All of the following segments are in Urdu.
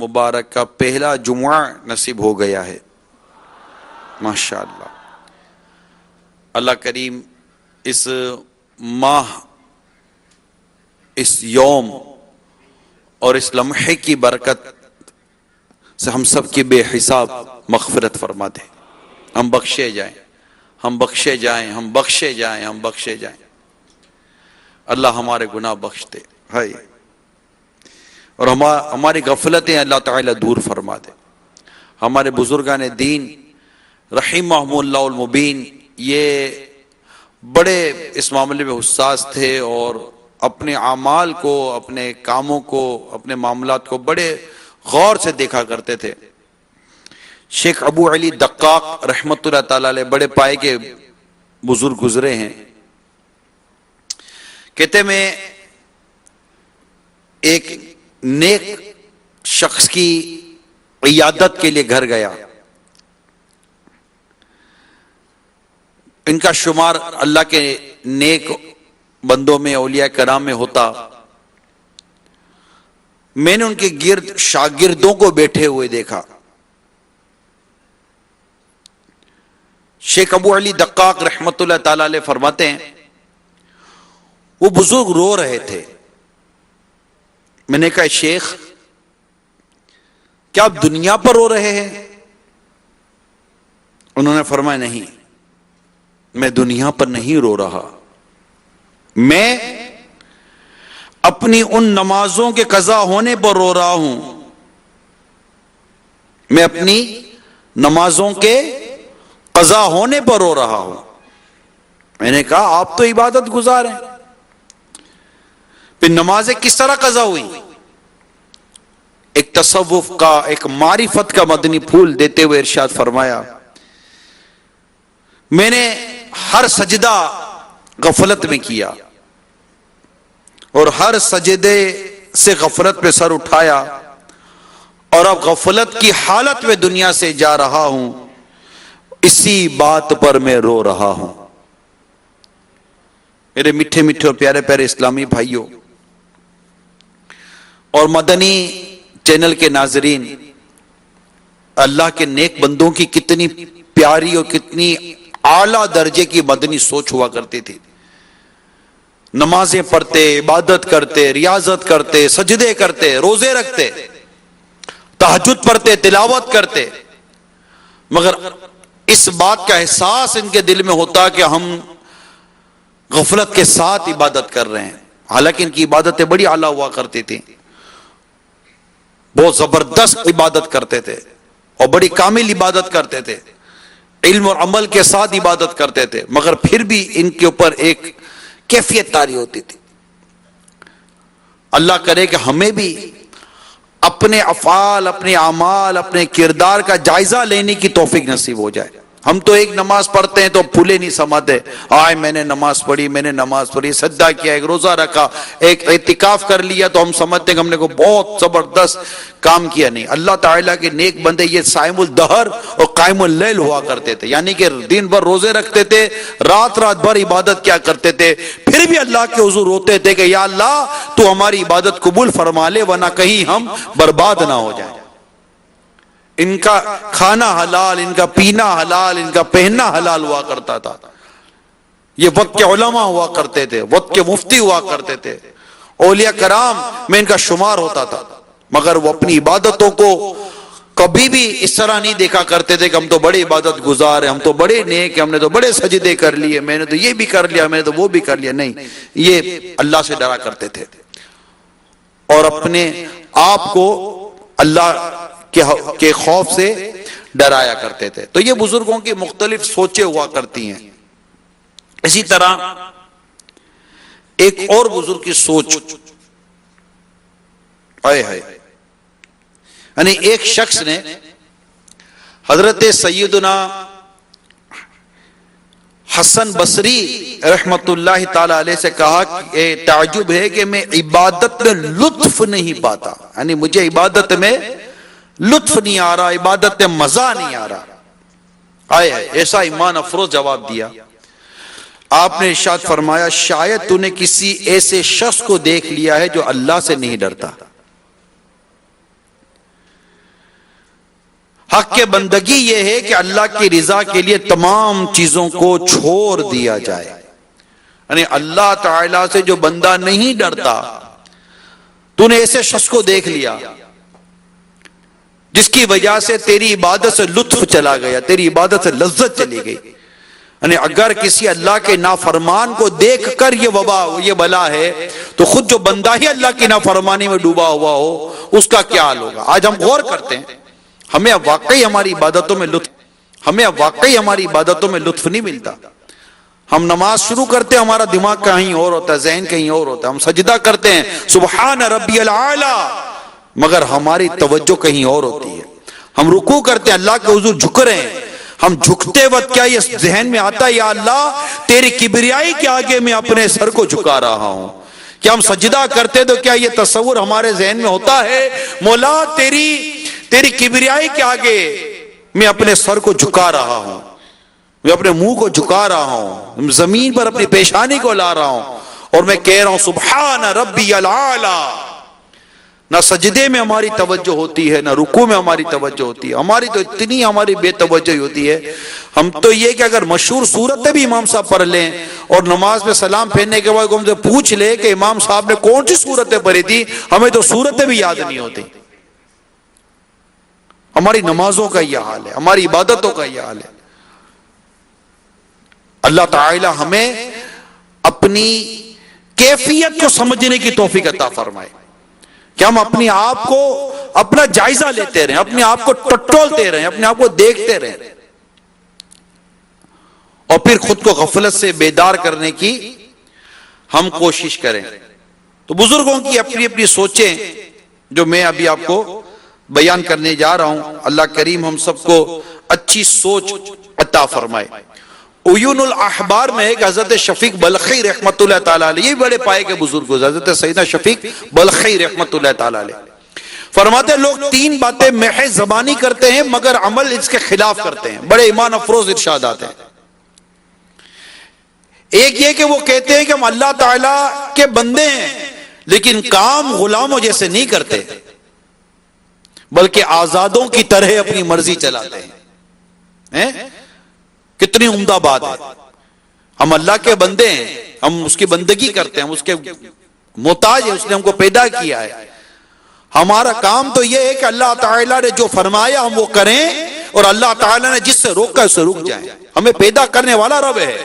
مبارک کا پہلا جمعہ نصیب ہو گیا ہے، ماشاءاللہ۔ اللہ کریم اس ماہ، اس یوم اور اس لمحے کی برکت سے ہم سب کی بے حساب مغفرت فرما دے، ہم بخشے جائیں، ہم بخشے جائیں، ہم بخشے جائیں، ہم بخشے جائیں۔ اللہ ہمارے گناہ بخش دے ہائے، اور ہماری غفلتیں اللہ تعالیٰ دور فرما دے۔ ہمارے بزرگان دین رحمہم اللہ المبین یہ بڑے اس معاملے میں حساس تھے، اور اپنے اعمال کو، اپنے کاموں کو، اپنے معاملات کو بڑے غور سے دیکھا کرتے تھے۔ شیخ ابو علی دقاق رحمت اللہ تعالیٰ علیہ بڑے پائے کے بزرگ گزرے ہیں، کہتے میں ایک نیک شخص کی عیادت کے لیے گھر گیا۔ ان کا شمار اللہ کے نیک بندوں میں، اولیاء کرام میں ہوتا۔ میں نے ان کے گرد شاگردوں کو بیٹھے ہوئے دیکھا۔ شیخ ابو علی دقاق رحمت اللہ تعالی علیہ فرماتے ہیں وہ بزرگ رو رہے تھے۔ میں نے کہا شیخ کیا آپ دنیا پر رو رہے ہیں؟ انہوں نے فرمایا نہیں، میں دنیا پر نہیں رو رہا، میں اپنی ان نمازوں کے قضا ہونے پر رو رہا ہوں، میں اپنی نمازوں کے قضا ہونے پر رو رہا ہوں۔ میں نے کہا آپ تو عبادت گزار ہیں، پھر نمازیں کس طرح قضا ہوئی؟ ایک تصوف کا، ایک معرفت کا مدنی پھول دیتے ہوئے ارشاد فرمایا میں نے ہر سجدہ غفلت میں کیا، اور ہر سجدے سے غفلت پہ سر اٹھایا، اور اب غفلت کی حالت میں دنیا سے جا رہا ہوں، اسی بات پر میں رو رہا ہوں۔ میرے میٹھے میٹھے اور پیارے پیارے اسلامی بھائیوں اور مدنی چینل کے ناظرین، اللہ کے نیک بندوں کی کتنی پیاری اور کتنی اعلیٰ درجے کی مدنی سوچ ہوا کرتی تھی۔ نمازیں پڑھتے، عبادت کرتے، ریاضت کرتے، سجدے کرتے، روزے رکھتے، تہجد پڑھتے، تلاوت کرتے، مگر اس بات کا احساس ان کے دل میں ہوتا کہ ہم غفلت کے ساتھ عبادت کر رہے ہیں، حالانکہ ان کی عبادتیں بڑی اعلیٰ ہوا کرتی تھیں، بہت زبردست عبادت کرتے تھے اور بڑی کامل عبادت کرتے تھے، علم اور عمل کے ساتھ عبادت کرتے تھے، مگر پھر بھی ان کے اوپر ایک کیفیت طاری ہوتی تھی۔ اللہ کرے کہ ہمیں بھی اپنے افعال، اپنے اعمال، اپنے کردار کا جائزہ لینے کی توفیق نصیب ہو جائے۔ ہم تو ایک نماز پڑھتے ہیں تو پھولے نہیں سماتے، آئے میں نے نماز پڑھی، میں نے نماز پڑھی، سجدہ کیا، ایک روزہ رکھا، ایک اعتکاف کر لیا تو ہم سمجھتے ہیں کہ ہم نے کو بہت زبردست کام کیا۔ نہیں، اللہ تعالیٰ کے نیک بندے یہ صائم الدہر اور قائم اللیل ہوا کرتے تھے، یعنی کہ دن بھر روزے رکھتے تھے، رات رات بھر عبادت کیا کرتے تھے، پھر بھی اللہ کے حضور روتے تھے کہ یا اللہ تو ہماری عبادت قبول فرما لے ورنہ کہیں ہم برباد نہ ہو جائیں۔ ان کا کھانا حلال، ان کا پینا حلال، ان کا پہننا حلال ہوا کرتا تھا۔ یہ وقت کے علماء ہوا کرتے تھے، وقت کے مفتی ہوا کرتے تھے، اولیاء کرام میں ان کا شمار ہوتا تھا، مگر وہ اپنی عبادتوں کو کبھی بھی اس طرح نہیں دیکھا کرتے تھے کہ ہم تو بڑے عبادت گزار ہیں، ہم تو بڑے نیک ہیں، ہم نے تو بڑے سجدے کر لیے، میں نے تو یہ بھی کر لیا، میں نے تو وہ بھی کر لیا۔ نہیں، یہ اللہ سے ڈرا کرتے تھے اور اپنے آپ کو اللہ کے خوف سے ڈرایا کرتے تھے۔ تو یہ بزرگوں کی مختلف سوچیں ہوا کرتی ہیں۔ اسی طرح ایک اور بزرگ کی سوچ، یعنی ایک شخص نے حضرت سیدنا حسن بصری رحمت اللہ تعالی علیہ سے کہا کہ تعجب ہے کہ میں عبادت میں لطف نہیں پاتا، یعنی مجھے عبادت میں لطف نہیں آ رہا، عبادت میں مزہ نہیں آ رہا۔ ایسا ایمان افروز جواب دیا۔ آپ نے ارشاد فرمایا شاید تو نے کسی ایسے شخص کو دیکھ لیا ہے جو اللہ سے نہیں ڈرتا۔ حق کے بندگی یہ ہے کہ اللہ کی رضا کے لیے تمام چیزوں کو چھوڑ دیا جائے. یعنی اللہ تعالیٰ سے جو بندہ نہیں ڈرتا، تو نے ایسے شخص کو دیکھ لیا جس کی وجہ سے تیری عبادت سے لطف چلا گیا، تیری عبادت سے لذت چلی گئی. یعنی اگر کسی اللہ کے نافرمان کو دیکھ کر یہ وبا، یہ بلا ہے، تو خود جو بندہ ہی اللہ کی نافرمانی میں ڈوبا ہوا ہو اس کا کیا حال ہوگا. آج ہم غور کرتے ہیں، ہمیں اب واقعی ہماری عبادتوں میں لطف نہیں ملتا. ہم نماز شروع کرتے ہیں، ہمارا دماغ کہیں اور ہوتا ہے، ذہن کہیں اور ہوتا ہے. ہم سجدہ کرتے ہیں سبحان ربی العالی، مگر ہماری توجہ کہیں اور ہوتی ہے. ہم رکوع کرتے ہیں، اللہ کے حضور جھک رہے ہیں، ہم جھکتے وقت کیا یہ ذہن میں آتا ہے یا اللہ تیری کبریائی کے آگے میں اپنے سر کو جھکا رہا ہوں. کیا ہم سجدہ کرتے تو کیا یہ تصور ہمارے ذہن میں ہوتا ہے مولا تیری کبریائی کے آگے میں اپنے سر کو جھکا رہا ہوں، میں اپنے منہ کو جھکا رہا ہوں، زمین پر اپنی پیشانی کو لا رہا ہوں اور میں کہہ رہا ہوں سبحان ربی العالی. نہ سجدے میں ہماری توجہ ہوتی ہے، نہ رکوع میں ہماری توجہ ہوتی ہے. ہماری تو اتنی ہماری بے توجہ ہوتی ہے. ہم تو یہ کہ اگر مشہور صورتیں بھی امام صاحب پڑھ لیں اور نماز میں سلام پھیرنے کے بعد ہم سے پوچھ لے کہ امام صاحب نے کون سی صورتیں پڑھی تھی، ہمیں تو صورتیں بھی یاد نہیں ہوتی. ہماری نمازوں کا یہ حال ہے، ہماری عبادتوں کا یہ حال ہے. اللہ تعالی ہمیں اپنی کیفیت کو سمجھنے کی توفیق عطا فرمائے کہ ہم اپنے آپ کو اپنا جائزہ لیتے رہیں، اپنے آپ کو ٹٹولتے رہیں، اپنے آپ کو دیکھتے رہیں اور پھر خود کو غفلت سے بیدار کرنے کی ہم کوشش کریں. تو بزرگوں کی اپنی اپنی سوچیں جو میں ابھی آپ کو بیان کرنے جا رہا ہوں، اللہ کریم ہم سب کو اچھی سوچ عطا فرمائے. عیون الاحبار میں ایک حضرت شفیق بلخی رحمت اللہ تعالیٰ علیہ، یہ بڑے پائے کے بزرگ، حضرت سیدنا شفیق بلخی رحمت اللہ تعالیٰ علیہ فرماتے ہیں لوگ تین باتیں محض زبانی کرتے ہیں مگر عمل اس کے خلاف کرتے ہیں. بڑے ایمان افروز ارشادات ہیں. ایک یہ کہ وہ کہتے ہیں کہ ہم اللہ تعالیٰ کے بندے ہیں لیکن کام غلاموں جیسے نہیں کرتے بلکہ آزادوں کی طرح اپنی مرضی چلاتے ہیں. کتنی عمدہ بات ہے. ہم اللہ کے بندے ہیں، ہم اس کی بندگی کرتے ہیں، ہم اس کے محتاج ہیں، اس نے ہم کو پیدا کیا ہے. ہمارا کام تو یہ ہے کہ اللہ تعالیٰ نے جو فرمایا ہم وہ کریں اور اللہ تعالیٰ نے جس سے روکا اس سے رک جائیں. ہمیں پیدا کرنے والا رب ہے،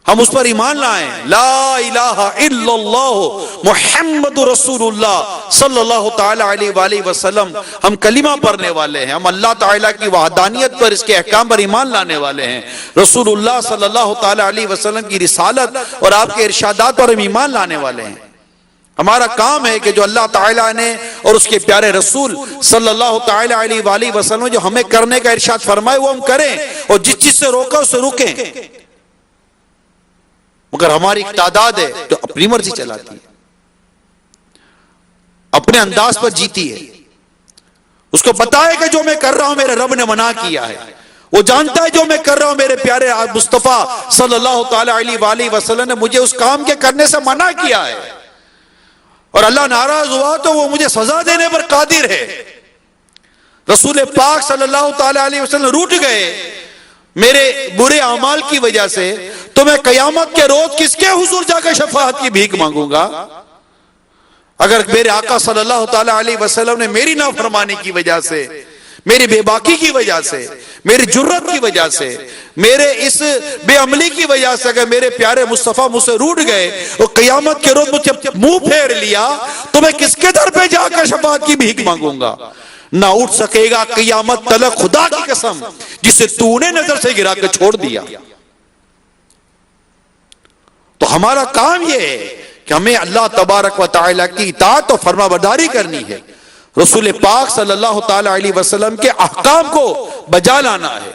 ہم اس پر ایمان لائیں. لا الہ الا اللہ محمد رسول اللہ صلی اللہ تعالی علیہ وآلہ وسلم. ہم کلمہ پڑھنے والے ہیں، ہم اللہ تعالیٰ کی وحدانیت پر، اس کے احکام پر ایمان لانے والے ہیں. رسول اللہ صلی اللہ تعالی علیہ وسلم کی رسالت اور آپ کے ارشادات پر ہم ایمان لانے والے ہیں. ہمارا کام ہے کہ جو اللہ تعالیٰ نے اور اس کے پیارے رسول صلی اللہ تعالی علیہ وآلہ وسلم جو ہمیں کرنے کا ارشاد فرمائے وہ ہم کریں اور جس چیز سے روکا اس سے رکیں. مگر ہماری ایک تعداد ہے جو اپنی مرضی چلاتی ہے، اپنے انداز پر جیتی ہے. اس کو پتا ہے کہ جو میں کر رہا ہوں میرے رب نے منع کیا ہے، وہ جانتا ہے جو میں کر رہا ہوں میرے پیارے مصطفیٰ صلی اللہ تعالی علیہ وآلہ وسلم نے مجھے اس کام کے کرنے سے منع کیا ہے اور اللہ ناراض ہوا تو وہ مجھے سزا دینے پر قادر ہے. رسول پاک صلی اللہ تعالی علیہ وسلم روٹ گئے میرے برے اعمال کی وجہ سے، تو میں قیامت کے روز کس کے حضور جا کر شفاعت کی بھیک مانگوں گا؟ اگر میرے آقا صلی اللہ تعالی علیہ وسلم نے میری نافرمانی کی وجہ سے، میری بے باکی کی وجہ سے، میری جرت کی وجہ سے، میرے اس بے عملی کی وجہ سے اگر میرے پیارے مصطفیٰ مجھ سے روٹ گئے اور قیامت کے روز مجھے منہ پھیر لیا تو میں کس کے در پہ جا کر شفاعت کی بھیک مانگوں گا؟ نہ اٹھ سکے گا قیامت تلک، خدا کی قسم جسے تو نے نظر سے گرا کے چھوڑ دیا. تو ہمارا کام یہ ہے کہ ہمیں اللہ تبارک و تعالی کی اطاعت و فرما برداری کرنی ہے، رسول پاک صلی اللہ تعالی علیہ وسلم کے احکام کو بجا لانا ہے.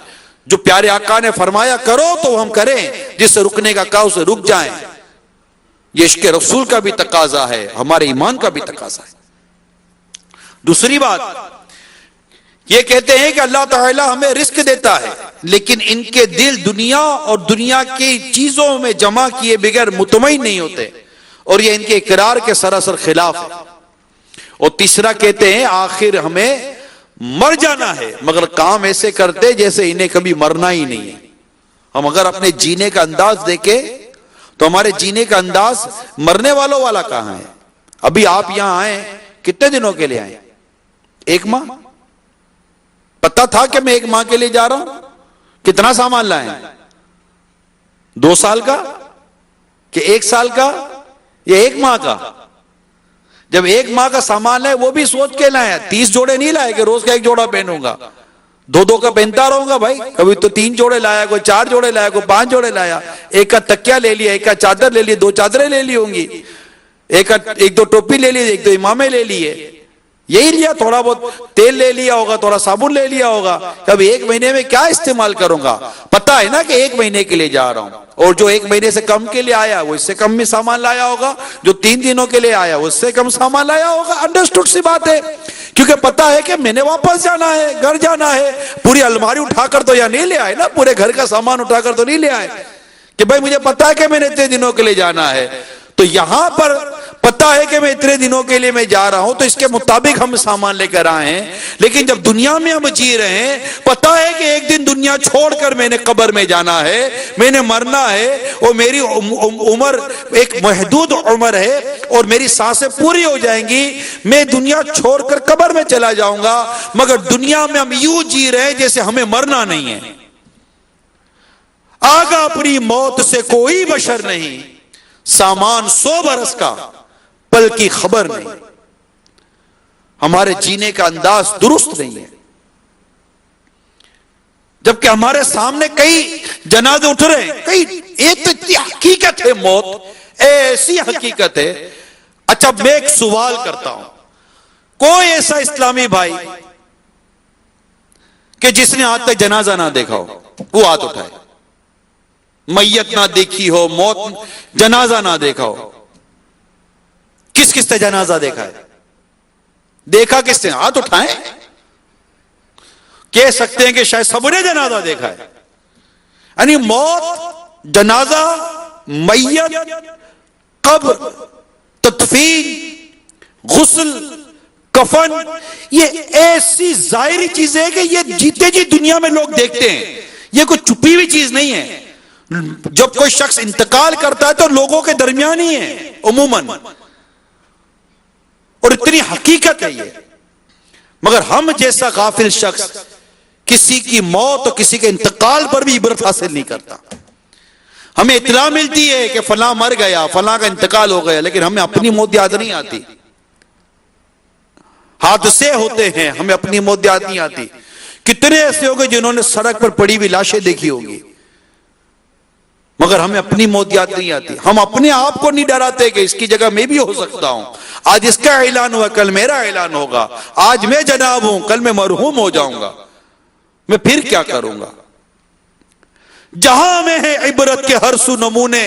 جو پیارے آقا نے فرمایا کرو تو ہم کریں، جس سے رکنے کا کہا اسے رک جائیں. یہ عشق رسول کا بھی تقاضا ہے، ہمارے ایمان کا بھی تقاضا ہے. دوسری بات یہ کہتے ہیں کہ اللہ تعالیٰ ہمیں رزق دیتا ہے لیکن ان کے دل دنیا اور دنیا کی چیزوں میں جمع کیے بغیر مطمئن نہیں ہوتے اور یہ ان کے اقرار کے سراسر خلاف ہے. اور تیسرا کہتے ہیں آخر ہمیں مر جانا ہے مگر کام ایسے کرتے جیسے انہیں کبھی مرنا ہی نہیں ہے. ہم اگر اپنے جینے کا انداز دیکھیں تو ہمارے جینے کا انداز مرنے والوں والا کہاں ہے. ابھی آپ یہاں آئے کتنے دنوں کے لیے آئے؟ 1 ماہ. پتا تھا کہ میں 1 ماہ کے لیے جا رہا ہوں؟ کتنا سامان لائے؟ 2 سال کا کہ 1 سال کا یا 1 ماہ کا؟ جب 1 ماہ کا سامان ہے وہ بھی سوچ کے لائے. 30 جوڑے نہیں لائے کہ روز کا 1 جوڑا پہنوں گا, 2 کا پہنتا رہوں گا بھائی. کبھی تو 3 جوڑے لایا, کوئی 4 جوڑے لایا, کوئی 5 جوڑے لایا. 1 کا تکیہ لے لیا, 1 کا چادر لے لی, 2 چادریں لے لی ہوں گی, 1 2 ٹوپی لے لی, 1 2 امامے لے لیے. یہی لیا, تھوڑا بہت تیل لے لیا ہوگا, تھوڑا صابن لے لیا ہوگا. کبھی 1 مہینے میں کیا استعمال کروں گا؟ پتا ہے نا کہ 1 مہینے کے لیے جا رہا ہوں. اور جو 1 مہینے سے کم کے لیے آیا وہ اس سے کم میں سامان لایا ہوگا, جو 3 دنوں کے لیے آیا وہ اس سے کم سامان لایا ہوگا. انڈرسٹوڈ سی بات ہے, کیونکہ پتا ہے کہ میں نے واپس جانا ہے, گھر جانا ہے. پوری الماری اٹھا کر تو یا نہیں لے آئے نا, پورے گھر کا سامان اٹھا کر تو نہیں لے آئے کہ بھائی مجھے پتا ہے کہ میں نے اتنے دنوں کے لیے جانا ہے. تو یہاں پر پتا ہے کہ میں اتنے دنوں کے لیے میں جا رہا ہوں, تو اس کے مطابق ہم سامان لے کر آئے ہیں. لیکن جب دنیا میں ہم جی رہے ہیں, پتا ہے کہ ایک دن دنیا چھوڑ کر میں نے قبر میں جانا ہے, میں نے مرنا ہے, اور میری عمر ایک محدود عمر ہے, اور میری سانسیں پوری ہو جائیں گی, میں دنیا چھوڑ کر قبر میں چلا جاؤں گا. مگر دنیا میں ہم یوں جی رہے ہیں جیسے ہمیں مرنا نہیں ہے. آگا اپنی موت سے کوئی بشر نہیں, سامان 100 برس کا پل کی خبر نہیں. ہمارے جینے کا انداز درست نہیں ہے. جبکہ ہمارے سامنے کئی جنازے اٹھ رہے ہیں, ایک تو اتنی حقیقت ہے, موت ایسی حقیقت ہے. اچھا میں ایک سوال کرتا ہوں, کوئی ایسا اسلامی بھائی کہ جس نے آج تک جنازہ نہ دیکھا ہو, وہ ہاتھ اٹھائے. میت نہ دیکھی ہو, موت جنازہ نہ دیکھا ہو. کس کس نے جنازہ دیکھا ہے؟ دیکھا کس نے؟ ہاتھ اٹھائیں. کہہ سکتے ہیں کہ شاید سب نے جنازہ دیکھا ہے. یعنی موت, جنازہ, میت, قبر, تدفین, غسل, کفن, یہ ایسی ظاہری چیز ہے کہ یہ جیتے جی دنیا میں لوگ دیکھتے ہیں. یہ کوئی چھپی ہوئی چیز نہیں ہے. جب کوئی شخص انتقال کرتا ہے تو لوگوں کے درمیان ہی ہے عموماً, اور اتنی حقیقت ہے یہ. مگر ہم جیسا غافل شخص کسی کی موت اور کسی کے انتقال پر بھی عبرت حاصل نہیں کرتا. ہمیں اطلاع ملتی ہے کہ فلاں مر گیا, فلاں کا انتقال ہو گیا, لیکن ہمیں اپنی موت یاد نہیں آتی. حادثے ہوتے ہیں, ہمیں اپنی موت یاد نہیں آتی. کتنے ایسے ہو گئے جنہوں نے سڑک پر پڑی ہوئی لاشیں دیکھی ہوگی, مگر ہمیں اپنی موت یاد نہیں آتی. ہم اپنے آپ کو نہیں ڈراتے کہ اس کی جگہ میں بھی ہو سکتا ہوں. آج اس کا اعلان ہوا, کل میرا اعلان ہوگا. آج میں جناب ہوں, کل میں مرحوم ہو جاؤں گا, میں پھر کیا کروں گا؟ جہاں میں ہے عبرت کے ہر سو نمونے,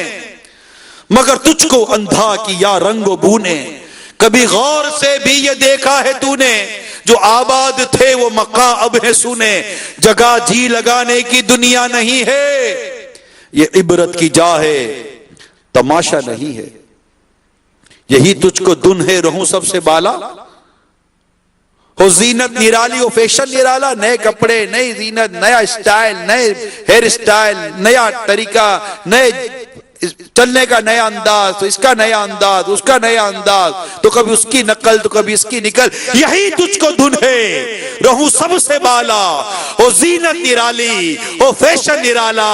مگر تجھ کو اندھا کیا رنگ و بونے. کبھی غور سے بھی یہ دیکھا ہے تو نے, جو آباد تھے وہ مقام اب ہے سونے. جگہ جی لگانے کی دنیا نہیں ہے, یہ عبرت کی جا ہے, تماشا نہیں ہے. یہی تجھ کو دن ہے رہوں سب سے بالا, ہو زینت نرالی, ہو فیشن نرالا. نئے کپڑے, نئی زینت, نیا اسٹائل, نئے ہیئر اسٹائل, نیا طریقہ, نئے چلنے کا نیا انداز, تو اس کا نیا انداز, اس کا نیا انداز, تو کبھی اس کی نقل تو کبھی اس کی نقل. یہی تجھ کو دن ہے رہوں سب سے بالا, ہو زینت نرالی, ہو فیشن نرالا.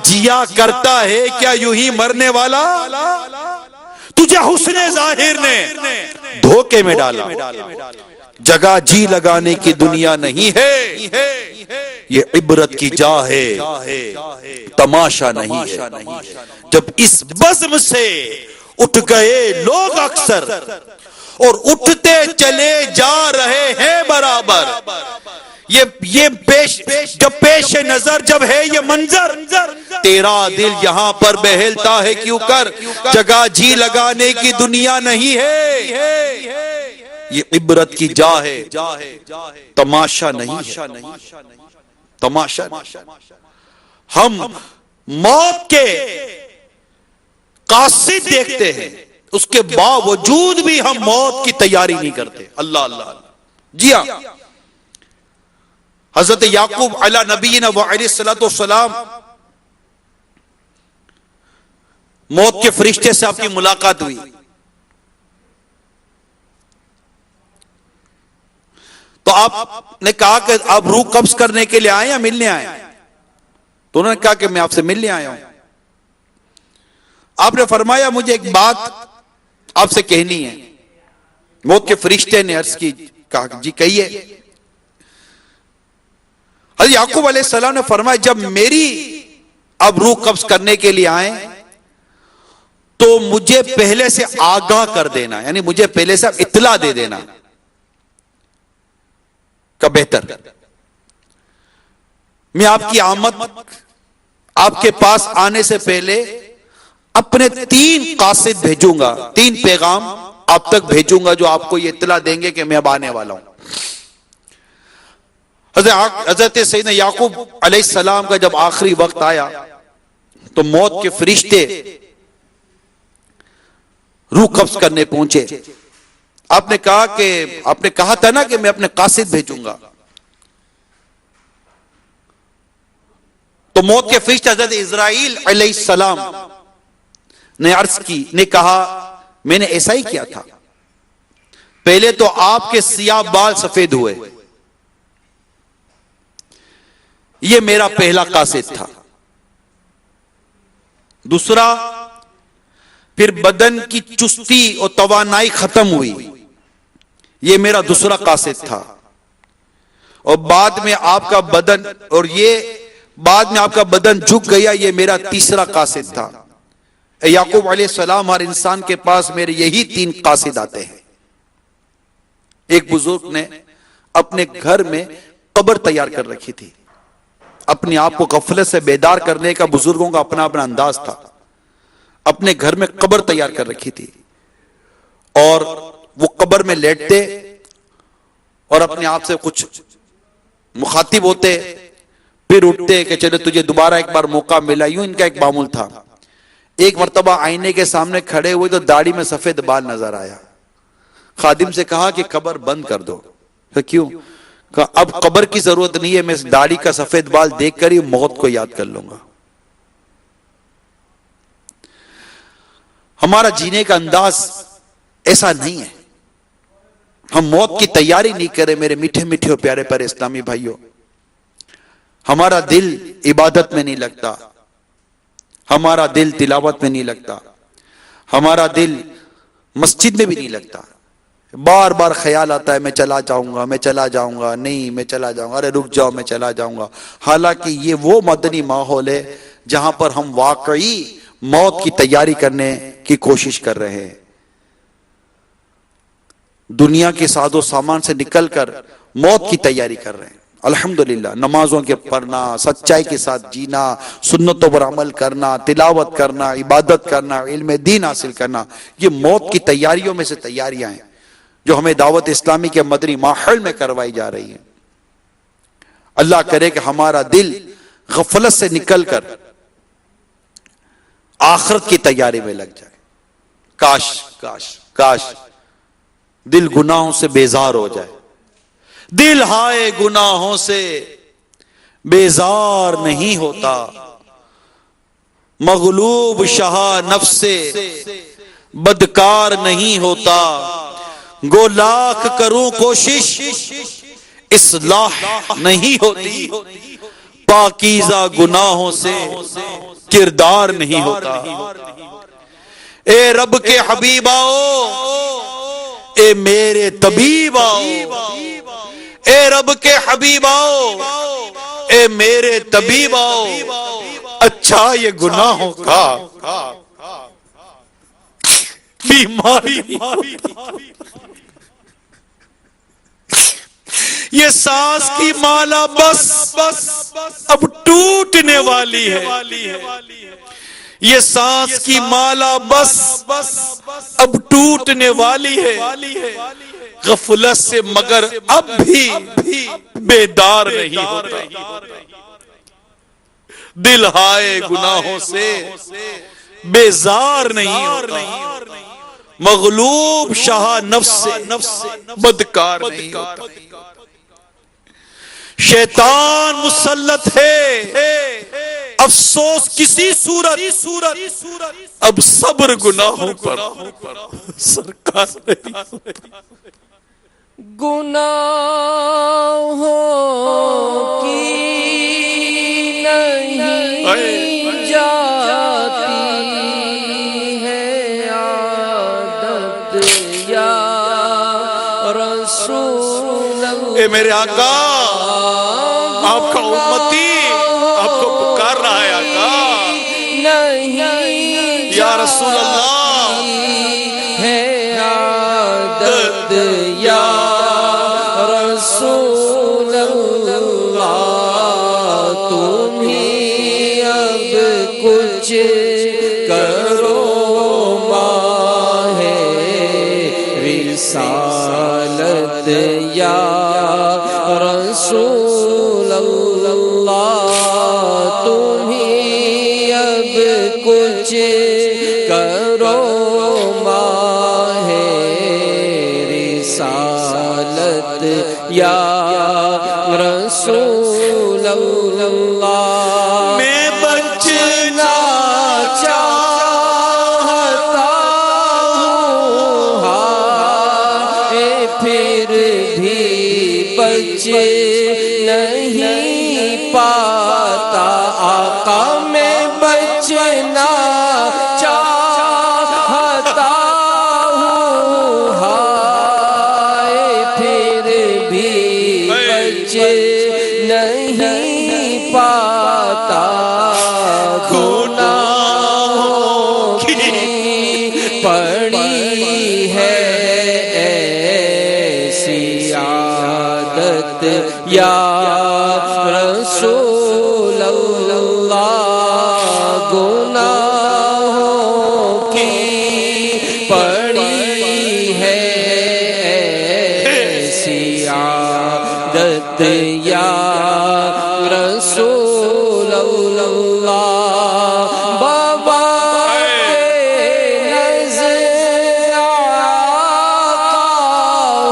جیا کرتا ہے کیا یوں ہی مرنے والا, تجھے حسن ظاہر نے دھوکے میں ڈالا. جگہ جی لگانے کی دنیا نہیں ہے, یہ عبرت کی جا ہے, تماشا نہیں ہے. جب اس بزم سے اٹھ گئے لوگ اکثر, اور اٹھتے چلے جا رہے ہیں برابر. یہ پیش نظر جب ہے یہ منظر, تیرا دل یہاں پر بہلتا ہے کیوں کر. جگہ جی لگانے کی دنیا نہیں ہے, یہ عبرت کی جا ہے, تماشا نہیں ہے, تماشا. ہم موت کے قاصد دیکھتے ہیں, اس کے باوجود بھی ہم موت کی تیاری نہیں کرتے. اللہ اللہ. جی ہاں, حضرت یعقوب علی نبینا و علیہ الصلوۃ والسلام موت کے فرشتے سے آپ کی ملاقات ہوئی. تو آپ نے کہا کہ آپ روح قبض کرنے کے لیے آئے یا ملنے آئے؟ تو انہوں نے کہا کہ میں آپ سے ملنے آیا ہوں. آپ نے فرمایا مجھے ایک بات آپ سے کہنی ہے. موت کے فرشتے نے عرض کی، کہا جی کہیے. حضرت یعقوب علیہ السلام نے فرمایا جب میری اب روح قبض کرنے کے لیے آئیں تو مجھے پہلے سے آگاہ کر دینا، یعنی مجھے پہلے سے اطلاع دے دینا کا بہتر. میں آپ کی آمد آپ کے پاس آنے سے پہلے اپنے 3 قاصد بھیجوں گا، 3 پیغام آپ تک بھیجوں گا جو آپ کو یہ اطلاع دیں گے کہ میں اب آنے والا ہوں. حضرت سیدنا یعقوب علیہ السلام کا جب آخری وقت آیا تو موت کے فرشتے روح قبض کرنے پہنچے. آپ نے کہا تھا نا کہ میں اپنے قاصد بھیجوں گا. تو موت کے فرشتے حضرت اسرائیل علیہ السلام نے عرض کی، نے کہا میں نے ایسا ہی کیا تھا. پہلے تو آپ کے سیاہ بال سفید ہوئے، یہ میرا پہلا قاصد تھا. دوسرا، پھر بدن کی چستی اور توانائی ختم ہوئی، یہ میرا دوسرا قاصد تھا. اور بعد میں آپ کا بدن جھک گیا، یہ میرا تیسرا قاصد تھا. اے یعقوب علیہ السلام، ہر انسان کے پاس میرے یہی 3 قاصد آتے ہیں. ایک بزرگ نے اپنے گھر میں قبر تیار کر رکھی تھی. اپنے آپ کو غفلت سے بیدار کرنے کا بزرگوں کا اپنا انداز تھا. اپنے گھر میں قبر تیار کر رکھی تھی اور وہ قبر میں لیٹتے اور اپنے آپ سے کچھ مخاطب ہوتے، پھر اٹھتے کہ چلے تجھے دوبارہ ایک بار موقع ملا. یوں ان کا ایک معمول تھا. ایک مرتبہ آئینے کے سامنے کھڑے ہوئے تو داڑھی میں سفید بال نظر آیا. خادم سے کہا کہ قبر بند کر دو. کیوں؟ کہا اب قبر کی ضرورت نہیں ہے، میں اس داڑھی کا سفید بال دیکھ کر ہی موت کو یاد کر لوں گا. ہمارا جینے کا انداز ایسا نہیں ہے. ہم موت کی تیاری نہیں کرے میرے میٹھے میٹھے اور پیارے پیارے اسلامی بھائیوں. ہمارا دل عبادت میں نہیں لگتا، ہمارا دل تلاوت میں نہیں لگتا، ہمارا دل مسجد میں بھی نہیں لگتا. بار بار خیال آتا ہے میں چلا جاؤں گا، میں چلا جاؤں گا، نہیں میں چلا جاؤں گا، ارے رک جاؤ میں چلا جاؤں گا. حالانکہ یہ وہ مدنی ماحول ہے جہاں پر ہم واقعی موت کی تیاری کرنے کی کوشش کر رہے ہیں. دنیا کے ساز و سامان سے نکل کر موت کی تیاری کر رہے ہیں. الحمدللہ نمازوں کے پڑھنا، سچائی کے ساتھ جینا، سنتوں پر عمل کرنا، تلاوت کرنا، عبادت کرنا، علم دین حاصل کرنا، یہ موت کی تیاریوں میں سے تیاریاں ہیں جو ہمیں دعوت اسلامی کے مدنی ماحول میں کروائی جا رہی ہیں. اللہ کرے کہ ہمارا دل غفلت سے نکل کر آخرت کی تیاری میں لگ جائے. کاش کاش کاش دل گناہوں سے بیزار ہو جائے. دل ہائے گناہوں سے بیزار نہیں ہوتا، مغلوب شاہ نفس سے بدکار نہیں ہوتا. گو لاکھ کروں کوشش اصلاح نہیں ہوتی، پاکیزہ گناہوں سے کردار نہیں ہوتا. اے رب کے حبیب آؤ، اے میرے طبیب آؤ، اے رب کے حبیب آؤ، اے میرے طبیب آؤ. اچھا یہ گناہوں کا بیماری، یہ سانس کی مالا بس اب ٹوٹنے والی ہے. یہ سانس کی مالا بس اب ٹوٹنے والی ہے. غفلت سے مگر اب بھی بیدار نہیں ہوتا. دل ہائے گناہوں سے بیزار نہیں ہوتا، مغلوب شاہ نفس سے بدکار نہیں ہوتا. شیطان مسلط ہے، افسوس کسی صورت، اب صبر گناہوں پر سرکار نہیں، گناہوں کی نہیں جاتی ہے عادت یا رسول اللہ۔ اے میرے آقا، آپ کا امتی آپ کو پکار رہا ہے آقا، نہیں یا رسول اللہ ہے عادت یا رسول اللہ، تم ہی اب کچھ کرو ماہ رسالت یا رسول اللہ، تم ہی اب کچھ کرو ماہ رسالت یا رسول اللہ۔ میں بچنا چاہتا ہوں ہائے پھر بھی بچ نہیں پاتا، آقا میں بچنا چاہتا ہوں ہائے پھر بھی بچ نہیں پاتا، گناہوں کی پڑی ہے ایسی عادت یا رسول اللہ، گناہوں کی پڑی ہے ایسی عادت یا رسول اللہ، بابا کے نزد آقا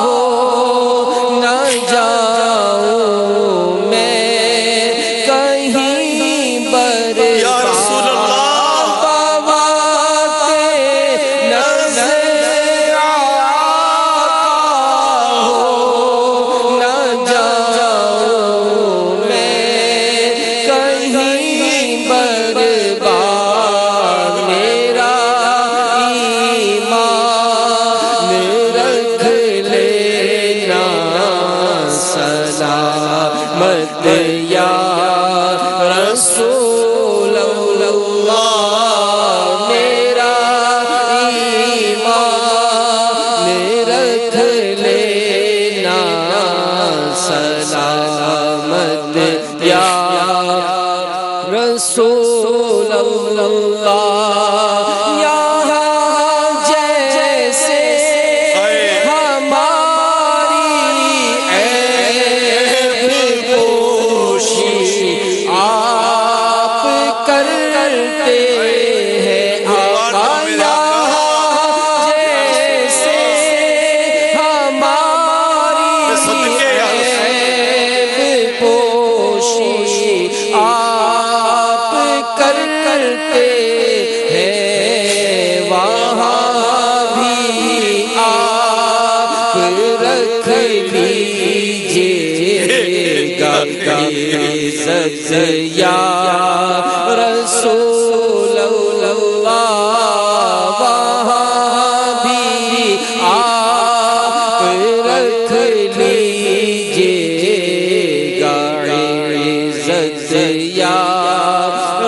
ہو نہ جاؤں میں کہیں یا رسول اللہ، بابا کے نزد آقا ہو نہ جاؤں میں کہیں برباد، میرا ایمان رکھ لینا سلامت یا رسول اللہ، میرا ایمان رکھ لینا سلامت یا رسول اللہ، یہاں جیسے ہماری عیب پوشی آپ کرتے ہیں، آقا یہاں جیسے ہماری عیب پوشی آپ کرتے ہیں، وہاں بھی آپ رکھ لیجیے گا عزت یا رسول اللہ، وہاں بھی آپ رکھ لیجیے گا عزت یا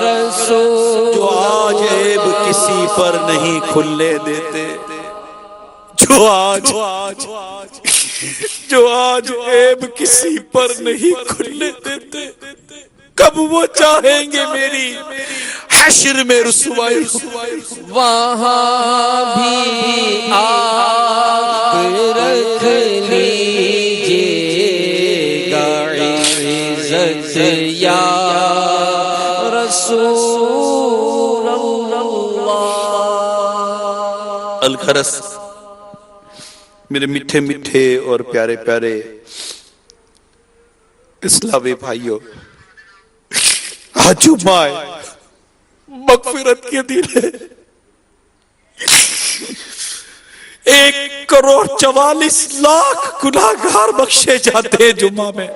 رسول، جو آج عیب کسی پر نہیں کھلنے دیتے، جو آج عیب کسی پر نہیں کھلنے دیتے، کب وہ چاہیں گے میری حشر میں رسوائی، وہاں بھی آپ رکھ لیجیے گا عزت یا رسول اللہ۔ الخرس میرے میٹھے میٹھے اور پیارے پیارے اسلامی بھائیوں، آج جمعہ ہے، مغفرت کے دن ہے، 1,44,00,000 گناہگار بخشے جاتے ہیں جمعہ میں۔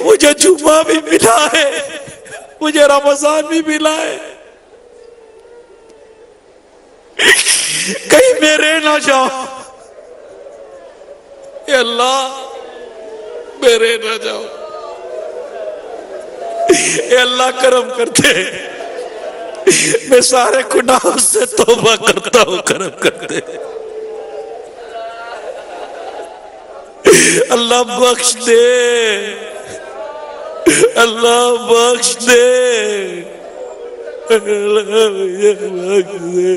مجھے جمعہ بھی ملا ہے، مجھے رمضان بھی ملا ہے، کہیں میں رہ نہ جاؤں، اے اللہ میں رہ نہ جاؤں، اے اللہ کرم کرتے، میں سارے گناہوں سے توبہ کرتا ہوں، کرم کرتے، اللہ بخش دے، اللہ بخش دے، اللہ مجھے بخش دے،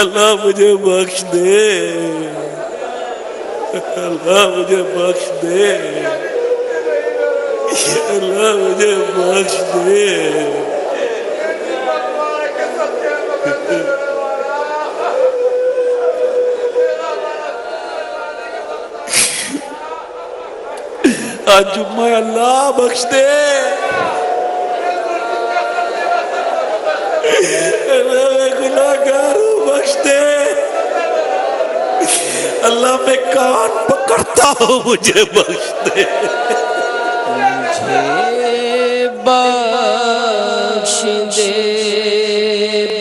اللہ مجھے بخش دے، اللہ مجھے بخش دے، اللہ مجھے بخش دے۔ آج جمعہ ہے، اللہ بخش دے، اللہ میں گناہگار ہوں، بخش دے، اللہ میں کان پکڑتا ہوں، مجھے بخش دے، مجھے بخش دے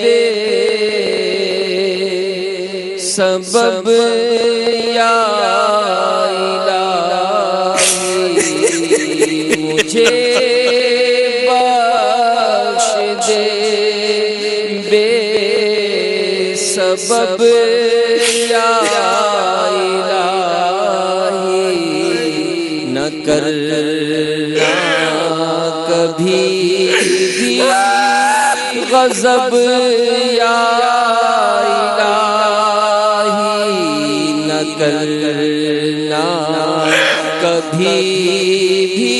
بے سبب یا مجھے بخش دے بے سبب یا الہی، نہ کرنا کبھی بھی غضب یا الہی، نہ کرنا کبھی بھی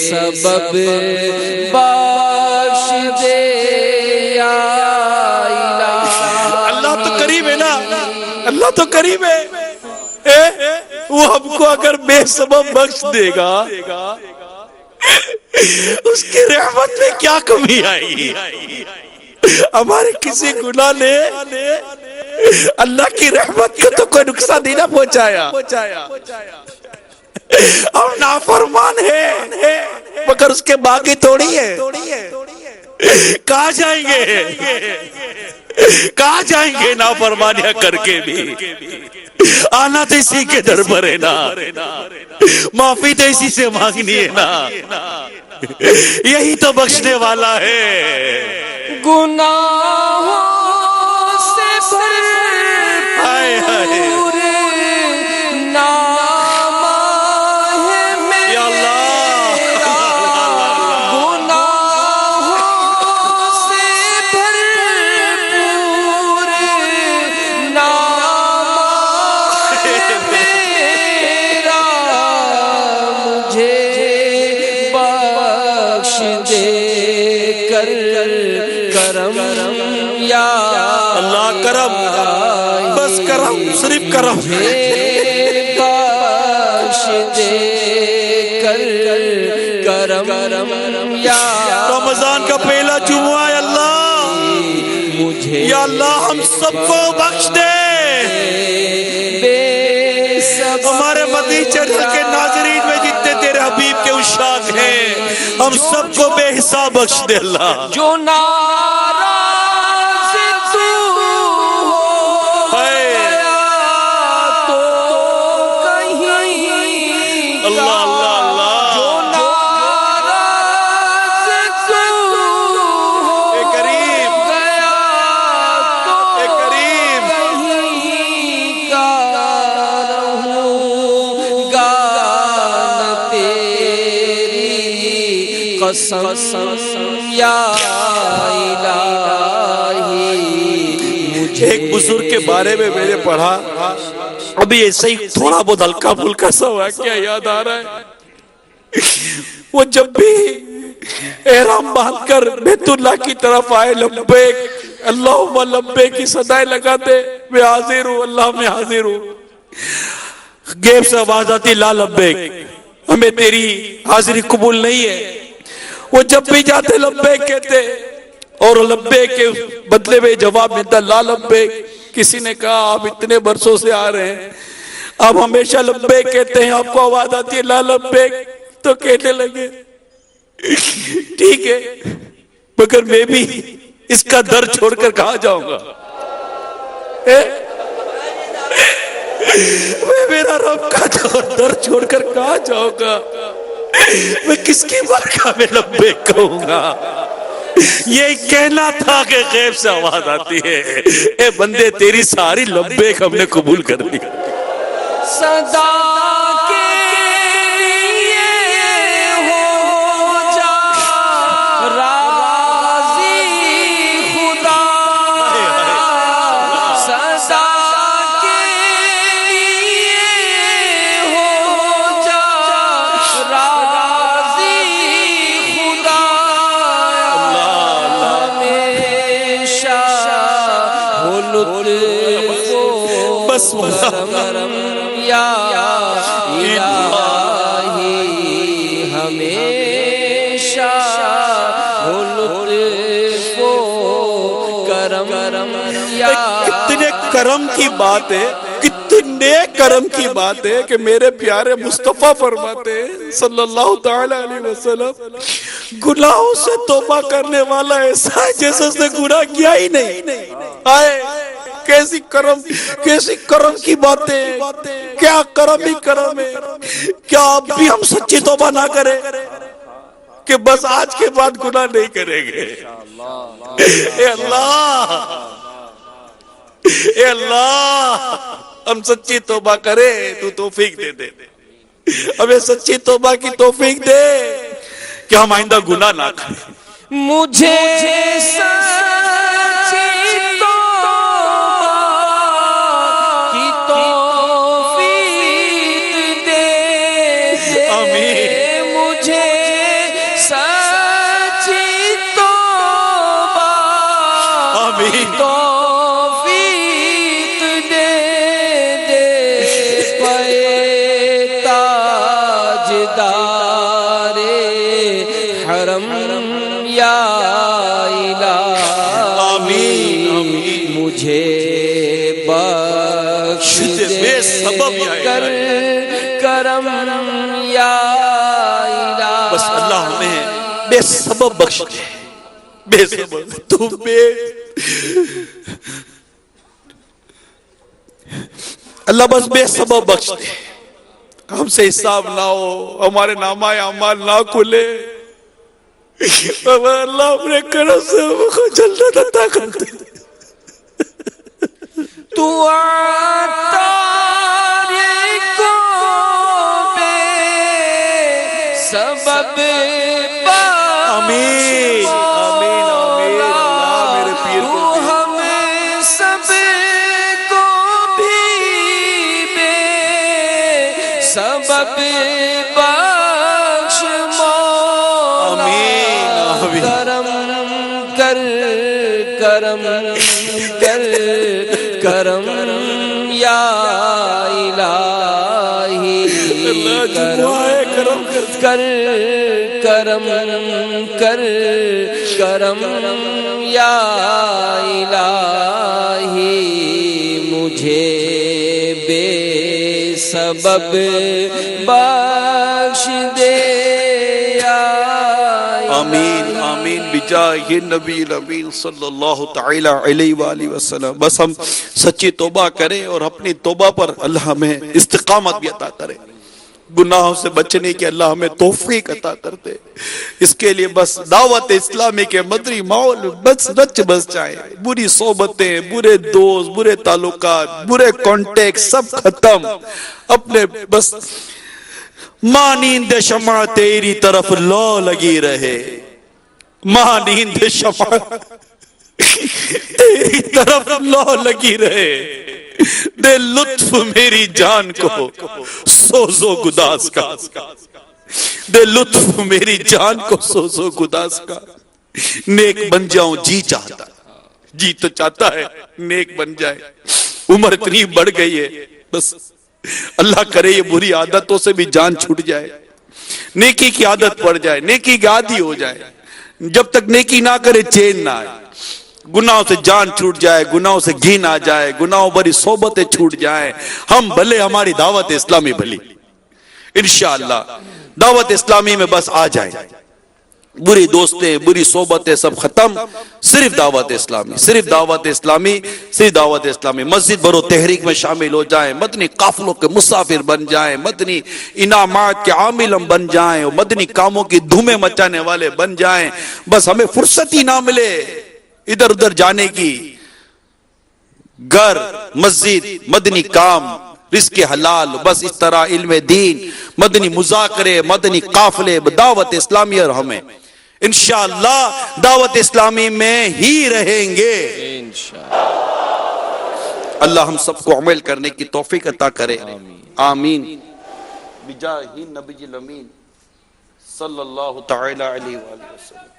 سبب بخش دے یا الہی۔ اللہ تو قریب ہے نا، اللہ تو قریب ہے، وہ ہم کو اگر بے سبب بخش دے گا، اس کی رحمت میں کیا کمی آئے گی؟ ہمارے کسی گناہ نے اللہ کی رحمت کو تو کوئی نقصان نہیں نہ پہنچایا، اور نافرمان ہے مگر اس کے باقی تھوڑی ہے، کہاں جائیں گے، کہاں جائیں گے نافرمانیاں کر کے بھی؟ آنا تو اسی کے در پر ہے نا، معافی تو اسی سے مانگنی ہے نا، یہی تو بخشنے والا ہے۔ گناہوں سے بھرپور نام ہے میرا، گناہوں سے بھرپور نام ہے میرا، مجھے بخش دے کر کرم یا اللہ کرم، بس کرم، صرف کرم، بخش دے کر کرم یا رمضان کا پہلا جمعہ ہے اللہ، مجھے یا اللہ ہم سب کو بخش دے. ہمارے مدنی چینل کے ناظرین میں جتنے تیرے حبیب کے عشاق ہیں ہم سب کو بے حساب بخش دے اللہ. جو ناراض تو ہو گیا تو کہیں اللہ اللہ اللہ. جو ناراض تو ہو اے کریم گیا تو اے کریم کہیں کا رہوں گا نہ تیری قسم یا الہی. ایک بزرگ کے بارے میں میں نے پڑھا ابھی ایسے ہی تھوڑا بہت ہلکا پھلکا سا واقعہ یاد آ رہا ہے. وہ جب بھی احرام باندھ کر بیت اللہ کی طرف آئے لبیک اللہم لبیک کی صدائیں لگاتے میں حاضر ہوں اللہ میں حاضر ہوں. غیب سے آواز آتی لا لبیک ہمیں تیری حاضری قبول نہیں ہے. وہ جب بھی جاتے لبیک کہتے اور لبیک کے بدلے میں جواب ملتا لا لبیک. کسی نے کہا آپ اتنے برسوں سے آ رہے ہیں آپ ہمیشہ لبیک کہتے ہیں آپ کو آواز آتی ہے لا لبیک تو کہنے لگے ٹھیک ہے مگر میں بھی اس کا در چھوڑ کر کہاں جاؤں گا. میں میرا رب کا در چھوڑ کر کہاں جاؤں گا. میں کس کی بارگاہ میں لبیک کہوں گا. یہ کہنا تھا کہ غیب سے آواز آتی ہے اے بندے تیری ساری لبیک ہم نے قبول کر لی. صدا کے لیے ہو جا راضی خدا. صدا کے لیے ہو جا راضی خدا. ہمیشہ ہو لطف و بس کرم یا الہی. ہمیشہ ہو لطف و کرم یا کتنے کرم کی بات ہے کتنے کرم کی بات ہے کہ میرے پیارے مصطفیٰ فرماتے ہیں صلی اللہ تعالی علیہ وسلم گناہوں سے توبہ کرنے والا ایسا ہے جیسے اس نے گناہ کیا ہی نہیں. آئے کیسی کرم کی باتیں کیا کرم ہی کرم ہے. کیا اب بھی ہم سچی توبہ نہ کریں کہ بس آج کے بعد گناہ نہیں کریں گے. اے اللہ اے اللہ ہم سچی توبہ کریں تو توفیق دے دے. ہمیں سچی توبہ کی توفیق دے کہ ہم آئندہ گناہ نہ کریں. مجھے سچی توبہ کی توفیق دے. آمین. مجھے سچی توبہ آمین. توفیق دے. پے تاجدار حرم یا الہی مجھے بخش دے کر کرم یا الہی. بس اللہ ہمیں بے سبب بخش دے. بے سبب تو اللہ بس بے سبب بخش دے. ہم سے حساب نہ ہو ہمارے نامہ اعمال نہ کھلے اللہ اپنے کرم سے ہم کو جنت عطا کر دے. تو عطار کو بے سبب آمین آمین آمین. اللہ میرے پیر کو تو ہم سب کو بھی بے سبب بخش مولا. کرم کر کرم کر کرم یا الہی. کرم کر کرم کر کرم یا الہی مجھے بے سبب بخش دے یا آمین آمین بجاہ نبی الامین صلی اللہ تعالی علیہ وآلہ وسلم. بس ہم سچی توبہ کریں اور اپنی توبہ پر اللہ ہمیں استقامت بھی عطا کرے، گناہوں سے بچنے کے اللہ ہمیں توفیق عطا کرتے. اس کے لیے بس دعوت اسلامی کے مدنی ماحول بس رچ بس جائیں، بری صحبتیں، برے دوست، برے تعلقات، برے کانٹیکٹ سب ختم. اپنے بس ماں نیند شمع تیری طرف لو لگی رہے، ماں نیند شمع تیری طرف لو لگی رہے، دے لطف میری جان کو سوزو گداز کا، دے لطف میری جان کو سوزو گداز کا. نیک بن جاؤں جی چاہتا، جی تو چاہتا ہے نیک بن جائے. عمر اتنی بڑھ گئی ہے، بس اللہ کرے یہ بری عادتوں سے بھی جان چھوٹ جائے، نیکی کی عادت پڑ جائے، نیکی کی عادی ہو جائے. جب تک نیکی نہ کرے چین نہ آئے، گناہوں سے جان چھوٹ جائے، گناہوں سے گھین آ جائے، گناہوں بری صحبتیں چھوٹ جائیں. ہم بھلے ہماری دعوت اسلامی بھلی، انشاءاللہ دعوت اسلامی میں بس آ جائیں، بری دوستیں بری صحبتیں سب ختم، صرف دعوت اسلامی، صرف دعوت اسلامی، صرف دعوت اسلامی. مسجد برو تحریک میں شامل ہو جائیں، مدنی قافلوں کے مسافر بن جائیں، مدنی انعامات کے عامل ہم بن جائیں، اور مدنی کاموں کی دھومیں مچانے والے بن جائیں. بس ہمیں فرصت ہی نہ ملے ادھر ادھر جانے کی. گھر، مسجد، مدنی کام، رزق حلال، بس اس طرح علم دین، مدنی مذاکرے، مدنی قافلے، دعوت اسلامی اور ہمیں انشاءاللہ دعوت اسلامی میں ہی رہیں گے. اللہ ہم سب کو عمل کرنے کی توفیق عطا کرے. آمین بجاہ نبی الامین صلی اللہ تعالی علیہ وآلہ وسلم.